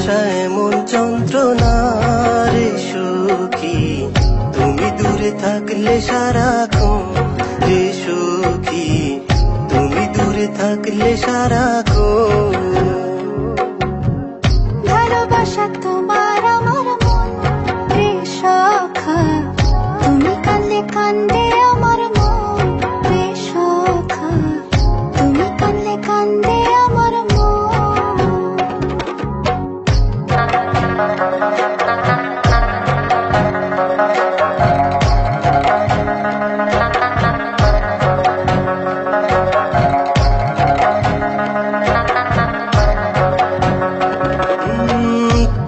ভালোবাসা এমন যন্ত্রণা রে সখী, তুমি দূরে থাকলে সারাক্ষণ রে সখী, তুমি দূরে থাকলে সারাক্ষণ। ভালোবাসা তোমার আমার মন রে সখা, তুমি কাঁদলে কান্দে আমার মন রে সখা, তুমি কাঁদলে কান্দে আমার মন।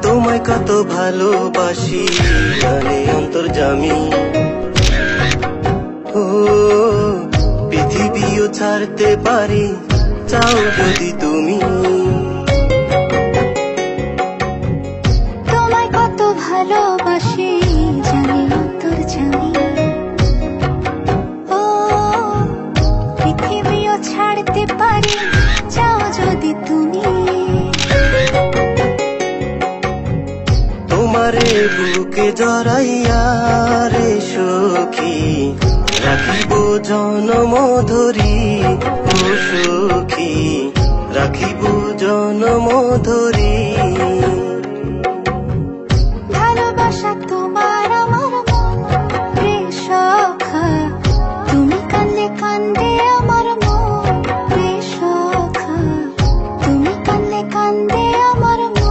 তোমায় কত ভালোবাসি জানে অন্তর্যামী, ও পৃথিবীও ছাড়তে পারি চাও যদি তুমি। তোমায় কত ভালোবাসি জানি অন্তর্যামী, ও পৃথিবীও ছাড়তে পারি চাও যদি তুমি। তোমারে বুকে জড়াইয়া রে সখী, রাখিব জনম ধরি ও সখী, রাখিব জনম ধরি। ভালোবাসা তোমার আমার মন রে সখা, তুমি কাঁদলে কান্দে আমার মন রে সখা, তুমি কাঁদলে কান্দে আমার মন।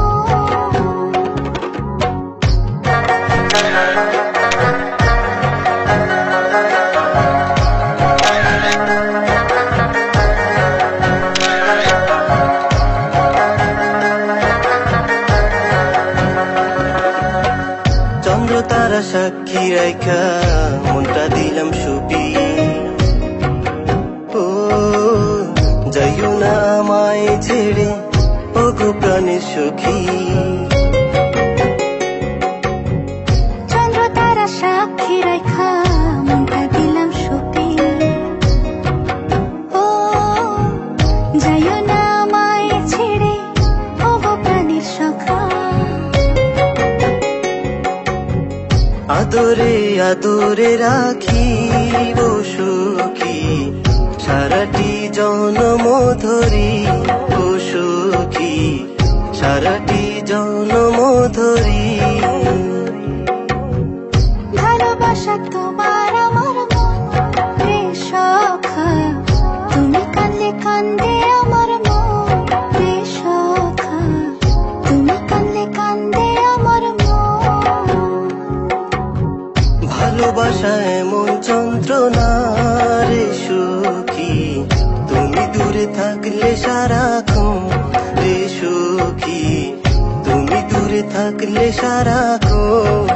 চন্দ্র তারা সাক্ষী রাইখা মনটা দিলাম সুপি, ও যাইও না আমায় ছেড়ে ও গো প্রাণের সখী। চন্দ্র তারা সাক্ষী রেখা মনটা দিলাম সুপি, ও যাইও না আমায় ছেড়ে ও গো প্রাণের সখা। আদরে আদরে রাখিব সখী, সারাটি জনম ধরি ও সখী, সারাটি জনম ধরি। ভালোবাসা তোমার আমার মন রে সখা, তুমি কাঁদলে কান্দে আমার মন রে সখা, তুমি কাঁদলে কান্দে আমার মন। ভালোবাসা এমন যন্ত্রণা রে সখী, তুমি দূরে থাকলে সারাক্ষণ রে সখী, তুমি দূরে থাকলে সারাক্ষণ।